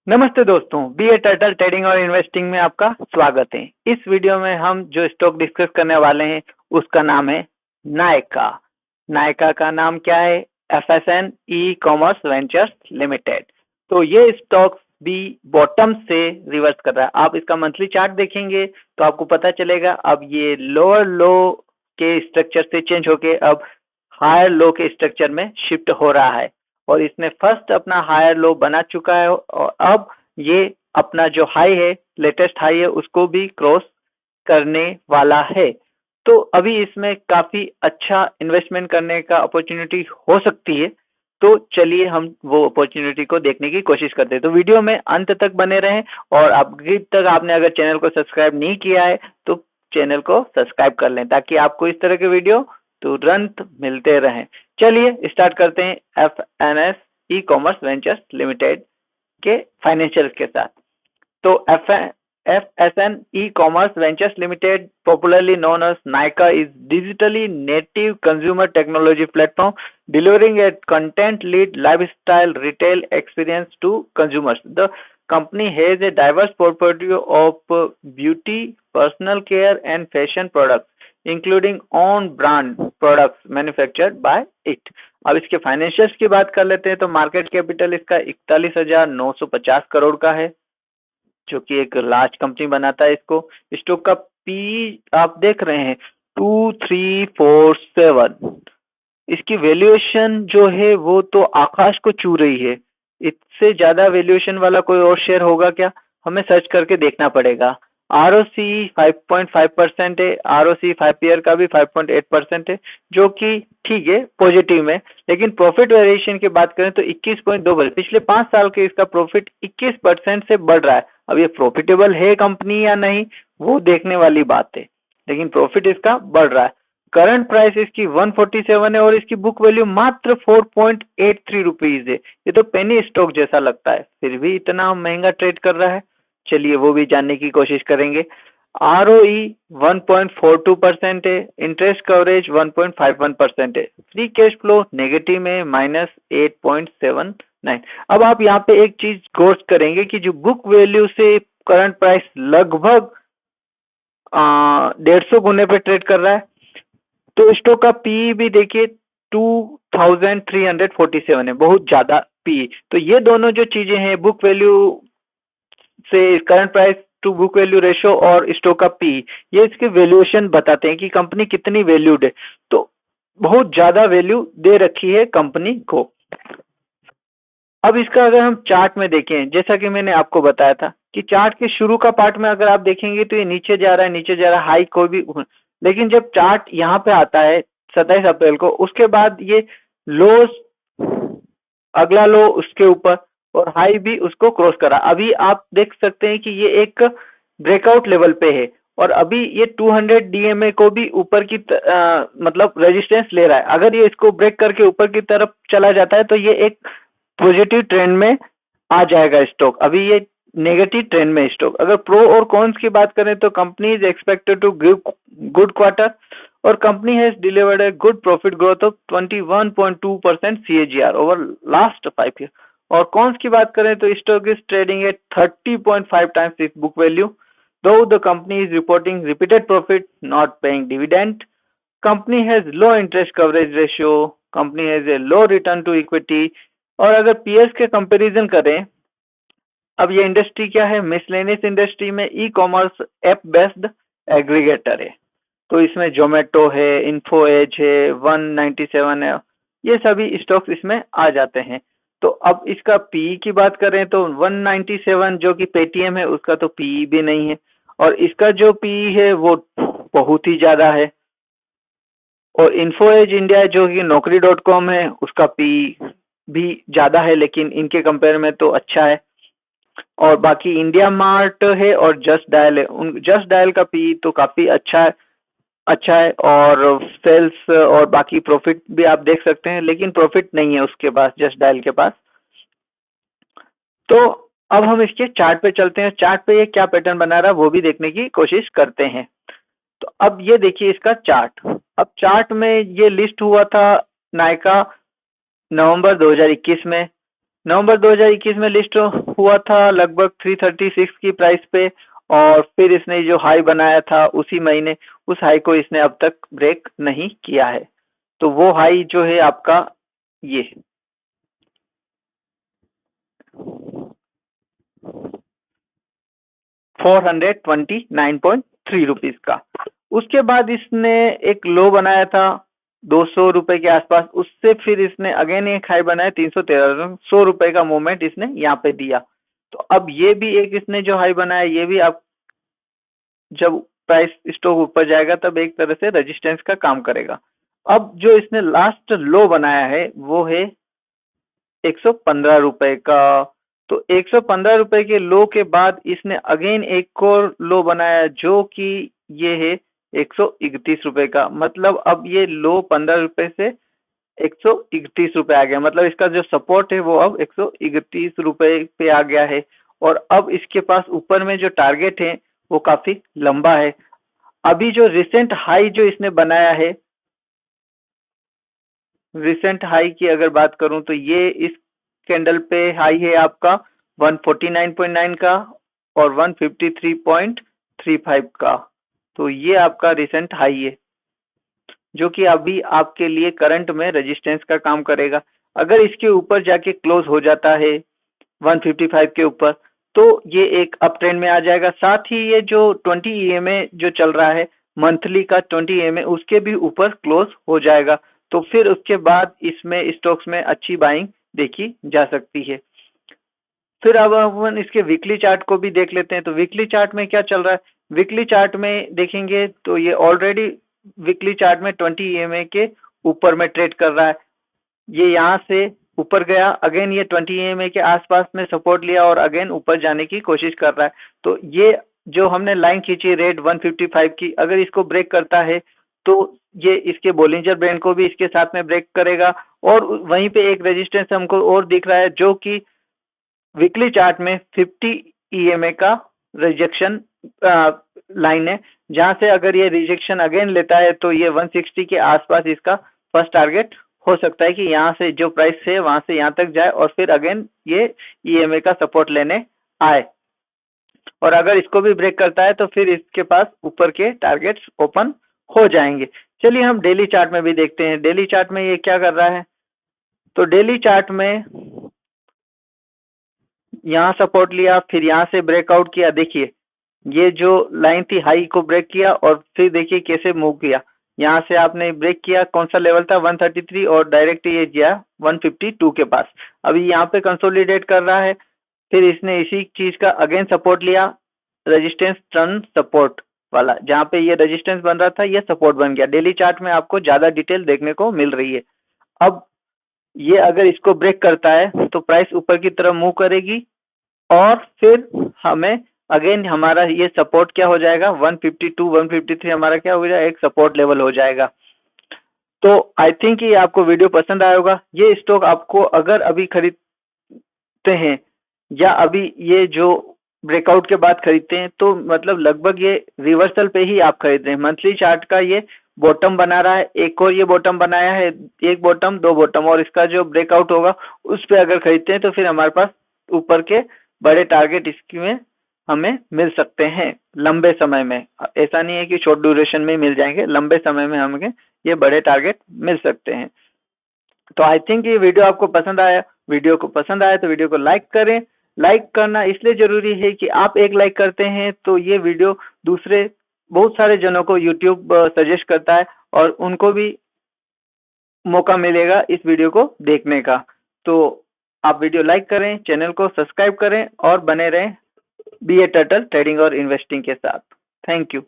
नमस्ते दोस्तों, बी ए turtle trading और इन्वेस्टिंग में आपका स्वागत है। इस वीडियो में हम जो स्टॉक डिस्कस करने वाले हैं उसका नाम है नायका। नायका का नाम क्या है? FSN e commerce ventures limited. तो ये स्टॉक भी बॉटम से रिवर्स कर रहा है। आप इसका मंथली चार्ट देखेंगे तो आपको पता चलेगा अब ये लोअर लो के स्ट्रक्चर से चेंज होके अब हायर लो के स्ट्रक्चर में शिफ्ट हो रहा है और इसने फर्स्ट अपना हायर लो बना चुका है और अब ये अपना जो हाई है, लेटेस्ट हाई है, उसको भी क्रॉस करने वाला है। तो अभी इसमें काफी अच्छा इन्वेस्टमेंट करने का अपॉर्चुनिटी हो सकती है। तो चलिए हम वो अपॉर्चुनिटी को देखने की कोशिश करते हैं। तो वीडियो में अंत तक बने रहें और अभी तक आपने अगर चैनल को सब्सक्राइब नहीं किया है तो चैनल को सब्सक्राइब कर लें ताकि आपको इस तरह के वीडियो तुरंत मिलते रहें। चलिए स्टार्ट करते हैं FNS e commerce ventures limited के फाइनेंशियल्स के साथ। तो FSN e commerce ventures limited, popularly known as Nykaa, is digitally native consumer technology platform delivering a content-led lifestyle retail experience to consumers. The company has a diverse portfolio of beauty, personal care, and fashion products, including on-brand products manufactured by it. अब इसके financials की बात कर लेते हैं तो market capital इसका 41,950 करोड़ का है, जो कि एक लार्ज कंपनी बनाता है इसको। स्टॉक का पी आप देख रहे हैं 2347। इसकी वैल्यूएशन जो है वो तो आकाश को छू रही है। इससे ज्यादा वैल्यूएशन वाला कोई और शेयर होगा क्या? हमें सर्च करके देखना पड़ेगा। ROC 5.5% है, ROC 5 ईयर का भी 5.8% है, जो कि ठीक है, पॉजिटिव में। लेकिन प्रॉफिट वेरिएशन की बात करें तो 21.2, पिछले 5 साल के इसका प्रॉफिट 21% से बढ़ रहा है। अब ये प्रॉफिटेबल है कंपनी या नहीं वो देखने वाली बात है, लेकिन प्रॉफिट इसका बढ़ रहा है। करंट प्राइस इसकी 147 है और इसकी बुक वैल्यू मात्र 4.83 रुपीज है। ये तो पेनी स्टॉक जैसा लगता है, फिर भी इतना महंगा ट्रेड कर रहा है। चलिए वो भी जानने की कोशिश करेंगे। ROE 1.42% है, इंटरेस्ट कवरेज 1.51% है, फ्री कैश फ्लो नेगेटिव में -8.79। अब आप यहाँ पे एक चीज गौर करेंगे कि जो बुक वैल्यू से करंट प्राइस लगभग 150 गुने पे ट्रेड कर रहा है। तो स्टॉक का पी भी देखिए 2347 है, बहुत ज्यादा पी। तो ये दोनों जो चीजें हैं, बुक वैल्यू से current price to book value ratio और स्टॉक का पी, ये इसके वैल्यूएशन बताते हैं कि कंपनी कितनी वैल्यूड है। तो बहुत ज्यादा वैल्यू दे रखी है कंपनी को। अब इसका अगर हम चार्ट में देखें, जैसा कि मैंने आपको बताया था कि चार्ट के शुरू का पार्ट में अगर आप देखेंगे तो ये नीचे जा रहा है, नीचे जा रहा है, हाई कोई भी। लेकिन जब चार्ट यहाँ पे आता है 27 अप्रैल को, उसके बाद ये लो, अगला लो उसके ऊपर और हाई भी उसको क्रॉस करा। अभी आप देख सकते हैं कि ये एक ब्रेकआउट लेवल पे है और अभी ये 200 DMA को भी ऊपर की मतलब रेजिस्टेंस ले रहा है। अगर ये इसको ब्रेक करके ऊपर की तरफ चला जाता है तो ये एक पॉजिटिव ट्रेंड में आ जाएगा स्टॉक। अभी ये नेगेटिव ट्रेंड में स्टॉक। अगर प्रो और कॉन्स की बात करें तो company is expected to give good quarter और company has delivered a good profit growth of 21.2% CAGR over last 5 year. और कॉन्स की बात करें तो stock is trading at 30.5 times its book value, though the company is reporting repeated profit, not paying dividend. Company has low interest coverage ratio, company has a low return to equity। और अगर PS के comparison करें, अब ये industry क्या है? Miscellaneous industry में e commerce app based aggregator है। तो इसमें जोमेटो है, इन्फो एज है, 197 है, ये सभी स्टॉक्स इसमें आ जाते हैं। तो अब इसका पी की बात करें तो 197 जो कि पेटीएम है उसका तो पी भी नहीं है और इसका जो पी है वो बहुत ही ज्यादा है। और इन्फो एज इंडिया जो कि Naukri.com है उसका पी भी ज्यादा है, लेकिन इनके कंपेयर में तो अच्छा है। और बाकी इंडिया मार्ट है और जस्ट डायल है, उन जस्ट डायल का पी तो काफी अच्छा है और सेल्स और बाकी प्रॉफिट भी आप देख सकते हैं, लेकिन प्रॉफिट नहीं है उसके पास, जस्ट डायल के पास। तो अब हम इसके चार्ट पे चलते हैं, चार्ट पे ये क्या पैटर्न बना रहा है वो भी देखने की कोशिश करते हैं। तो अब ये देखिए इसका चार्ट। अब चार्ट में ये लिस्ट हुआ था नायका नवंबर 2021 में। नवंबर 2021 में लिस्ट हुआ था लगभग 336 की प्राइस पे, और फिर इसने जो हाई बनाया था उसी महीने, उस हाई को इसने अब तक ब्रेक नहीं किया है। तो वो हाई जो है आपका ये 429.3 रुपीज का। उसके बाद इसने एक लो बनाया था 200 रुपए के आसपास, उससे फिर इसने अगेन एक हाई बनाया 313, 100 रुपए का मूवमेंट इसने यहाँ पे दिया। तो अब ये भी एक इसने जो हाई बनाया, ये भी आप जब प्राइस स्टॉक ऊपर जाएगा तब एक तरह से रेजिस्टेंस का काम करेगा। अब जो इसने लास्ट लो बनाया है वो है 115 रुपए का। तो 115 रुपए के लो के बाद इसने अगेन एक और लो बनाया जो कि ये है 131 रुपए का। मतलब अब ये लो 15 रुपए से 131 रुपए आ गया, मतलब इसका जो सपोर्ट है वो अब 131 रुपए पे आ गया है। और अब इसके पास ऊपर में जो टारगेट है वो काफी लंबा है। अभी जो रिसेंट हाई जो इसने बनाया है, रिसेंट हाई की अगर बात करूं तो ये इस कैंडल पे हाई है आपका 149.9 का और 153.35 का। तो ये आपका रिसेंट हाई है जो कि अभी आपके लिए करंट में रेजिस्टेंस का काम करेगा। अगर इसके ऊपर जाके क्लोज हो जाता है 155 के ऊपर तो ये एक अप ट्रेंड में आ जाएगा। साथ ही ये जो 20 EMA जो चल रहा है मंथली का 20 EMA, उसके भी ऊपर क्लोज हो जाएगा। तो फिर उसके बाद इसमें स्टॉक्स में अच्छी बाइंग देखी जा सकती है। फिर अब अपन इसके वीकली चार्ट को भी देख लेते हैं। तो वीकली चार्ट में क्या चल रहा है, वीकली चार्ट में देखेंगे तो ये ऑलरेडी वीकली चार्ट में 20 EMA के ऊपर में ट्रेड कर रहा है। ये यहाँ से ऊपर गया, अगेन ये 20 EMA के आसपास में सपोर्ट लिया और अगेन ऊपर जाने की कोशिश कर रहा है। तो ये जो हमने लाइन खींची रेड 155 की, अगर इसको ब्रेक करता है तो ये इसके बोलिंजर बैंड को भी इसके साथ में ब्रेक करेगा। और वहीं पे एक रेजिस्टेंस हमको और दिख रहा है जो कि वीकली चार्ट में 50 EMA का रिजेक्शन लाइन है, जहां से अगर ये रिजेक्शन अगेन लेता है तो ये 160 के आसपास इसका फर्स्ट टारगेट हो सकता है कि यहाँ से जो प्राइस है वहां से यहाँ तक जाए और फिर अगेन ये EMA का सपोर्ट लेने आए। और अगर इसको भी ब्रेक करता है तो फिर इसके पास ऊपर के टारगेट्स ओपन हो जाएंगे। चलिए हम डेली चार्ट में भी देखते हैं डेली चार्ट में ये क्या कर रहा है। तो डेली चार्ट में यहाँ सपोर्ट लिया, फिर यहाँ से ब्रेकआउट किया। देखिए ये जो लाइन थी हाई को ब्रेक किया और फिर देखिए कैसे मूव किया। यहाँ से आपने ब्रेक किया, कौन सा लेवल था 133, और डायरेक्ट ये गया 152 के पास। अभी यहाँ पे कंसोलिडेट कर रहा है, फिर इसने इसी चीज का अगेन सपोर्ट लिया, रेजिस्टेंस टर्न सपोर्ट वाला, जहाँ पे ये रेजिस्टेंस बन रहा था ये सपोर्ट बन गया। डेली चार्ट में आपको ज्यादा डिटेल देखने को मिल रही है। अब ये अगर इसको ब्रेक करता है तो प्राइस ऊपर की तरफ मूव करेगी और फिर हमें अगेन हमारा ये सपोर्ट क्या हो जाएगा 152 153 हमारा क्या हो जाएगा, एक सपोर्ट लेवल हो जाएगा। तो आई थिंक ये आपको वीडियो पसंद आया होगा। ये स्टॉक आपको अगर अभी खरीदते हैं या अभी ये जो ब्रेकआउट के बाद खरीदते हैं तो मतलब लगभग ये रिवर्सल पे ही आप खरीद रहे हैं। मंथली चार्ट का ये बॉटम बना रहा है, एक और ये बॉटम बनाया है, एक बॉटम दो बॉटम, और इसका जो ब्रेकआउट होगा उस पे अगर खरीदते हैं तो फिर हमारे पास ऊपर के बड़े टारगेट इसमें हमें मिल सकते हैं लंबे समय में। ऐसा नहीं है कि शॉर्ट ड्यूरेशन में मिल जाएंगे, लंबे समय में हमें ये बड़े टारगेट मिल सकते हैं। तो आई थिंक ये वीडियो आपको पसंद आया। वीडियो को पसंद आया तो वीडियो को लाइक करें। लाइक करना इसलिए जरूरी है कि आप एक लाइक करते हैं तो ये वीडियो दूसरे बहुत सारे जनों को यूट्यूब सजेस्ट करता है और उनको भी मौका मिलेगा इस वीडियो को देखने का। तो आप वीडियो लाइक करें, चैनल को सब्सक्राइब करें और बने रहें बी ए टर्टल ट्रेडिंग और इन्वेस्टिंग के साथ। Thank you.